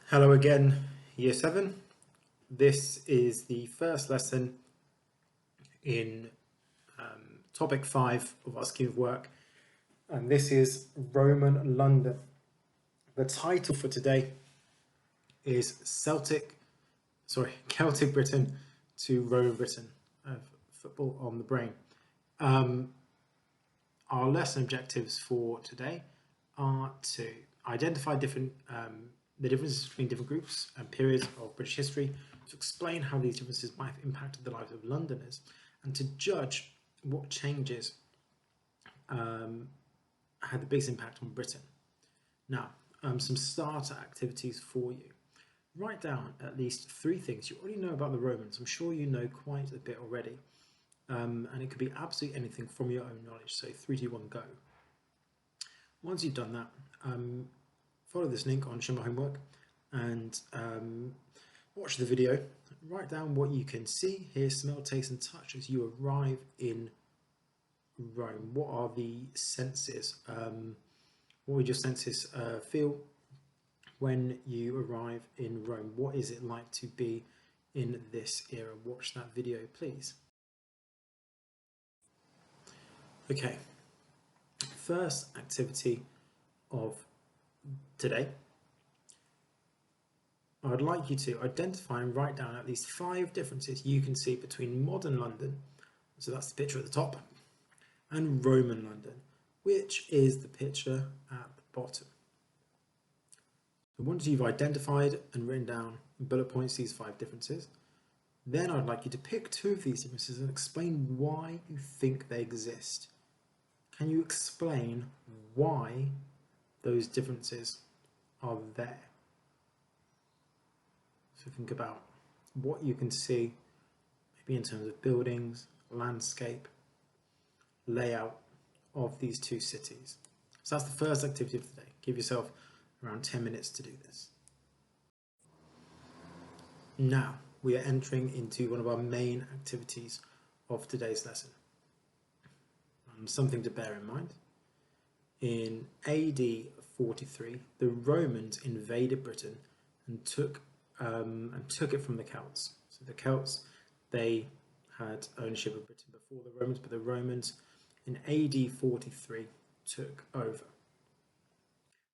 Hello again, Year 7. This is the first lesson in topic 5 of our scheme of work, and this is Roman London. The title for today is Celtic Britain to Roman Britain, football on the brain. Our lesson objectives for today are to identify the differences between different groups and periods of British history, to explain how these differences might have impacted the lives of Londoners, and to judge what changes had the biggest impact on Britain. Now, some starter activities for you. Write down at least 3 things you already know about the Romans. I'm sure you know quite a bit already. And it could be absolutely anything from your own knowledge. So 3, 2, 1, go. Once you've done that, follow this link on Show My Homework and watch the video. Write down what you can see, hear, smell, taste and touch as you arrive in Rome. What are the senses? What would your senses feel when you arrive in Rome? What is it like to be in this era? Watch that video, please. Okay, first activity of today. I'd like you to identify and write down at least 5 differences you can see between modern London, so that's the picture at the top, and Roman London, which is the picture at the bottom. So once you've identified and written down in bullet points these 5 differences, then I'd like you to pick 2 of these differences and explain why you think they exist. Can you explain why those differences are there? So think about what you can see, maybe in terms of buildings, landscape, layout of these 2 cities. So that's the first activity of the day. Give yourself around 10 minutes to do this. Now we are entering into one of our main activities of today's lesson. Something to bear in mind. In AD 43, the Romans invaded Britain and took it from the Celts. So the Celts, they had ownership of Britain before the Romans, but the Romans in AD 43 took over.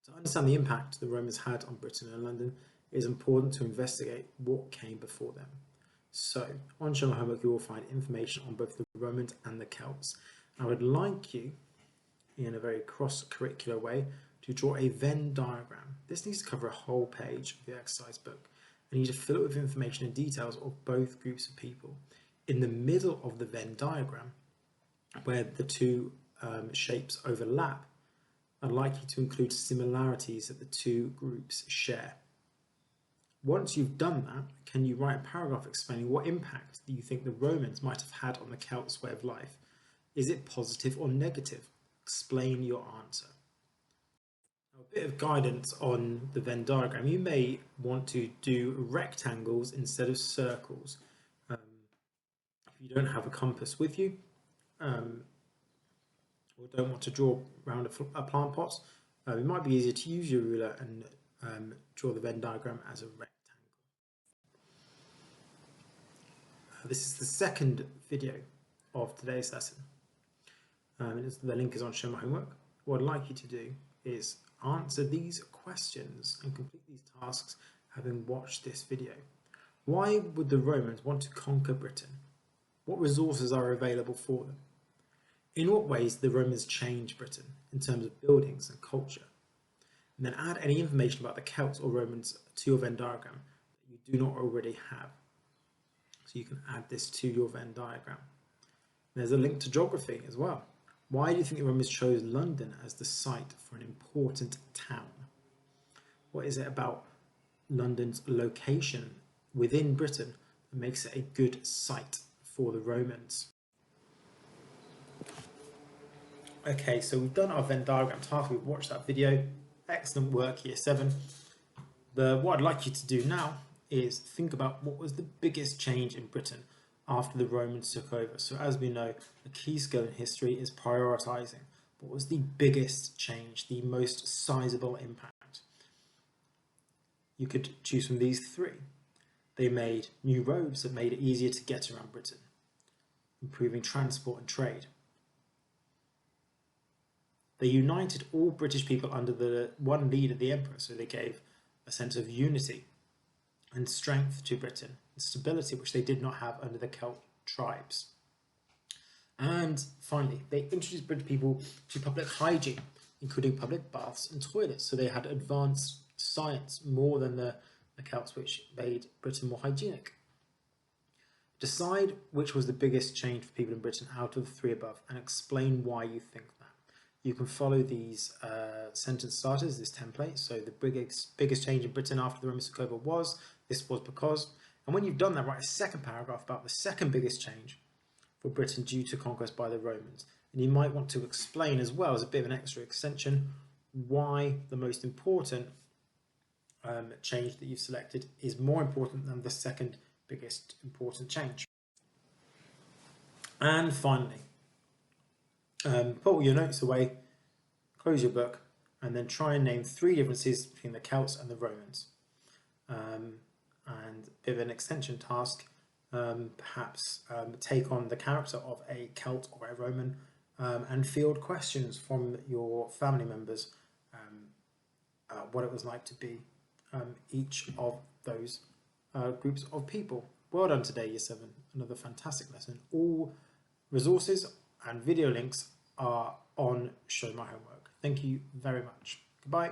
To understand the impact the Romans had on Britain and London, it is important to investigate what came before them. So, on Show My Homework, you will find information on both the Romans and the Celts. I would like you, in a very cross-curricular way, to draw a Venn diagram. This needs to cover a whole page of the exercise book. I need to fill it with information and details of both groups of people. In the middle of the Venn diagram, where the 2 shapes overlap, I'd like you to include similarities that the 2 groups share. Once you've done that, can you write a paragraph explaining what impact you think the Romans might have had on the Celts' way of life? Is it positive or negative? Explain your answer. Now, a bit of guidance on the Venn diagram. You may want to do rectangles instead of circles. If you don't have a compass with you, or don't want to draw around a plant pot, it might be easier to use your ruler and draw the Venn diagram as a rectangle. This is the second video of today's lesson. The link is on Show My Homework. What I'd like you to do is answer these questions and complete these tasks having watched this video. Why would the Romans want to conquer Britain? What resources are available for them? In what ways did the Romans change Britain in terms of buildings and culture? And then add any information about the Celts or Romans to your Venn diagram that you do not already have. So you can add this to your Venn diagram. There's a link to geography as well. Why do you think the Romans chose London as the site for an important town? What is it about London's location within Britain that makes it a good site for the Romans? Okay, so we've done our Venn diagram task. We've watched that video. Excellent work, Year 7. What I'd like you to do now is think about what was the biggest change in Britain after the Romans took over. So as we know, a key skill in history is prioritising. What was the biggest change, the most sizable impact? You could choose from these three. They made new roads that made it easier to get around Britain, improving transport and trade. They united all British people under the one leader, the emperor, so they gave a sense of unity and strength to Britain, and stability which they did not have under the Celt tribes. And finally, they introduced British people to public hygiene, including public baths and toilets, so they had advanced science more than the Celts, which made Britain more hygienic. Decide which was the biggest change for people in Britain out of the three above and explain why you think that. You can follow these sentence starters, this template. So the biggest change in Britain after the Romans took over was, this was because, and when you've done that, write a second paragraph about the second biggest change for Britain due to conquest by the Romans. And you might want to explain as well, as a bit of an extra extension, why the most important change that you've selected is more important than the second biggest important change. And finally, put all your notes away, close your book, and then try and name three differences between the Celts and the Romans. And a bit of an extension task, perhaps take on the character of a Celt or a Roman and field questions from your family members, what it was like to be each of those groups of people. Well done today, Year 7. Another fantastic lesson. All resources and video links are on Show My Homework. Thank you very much. Goodbye.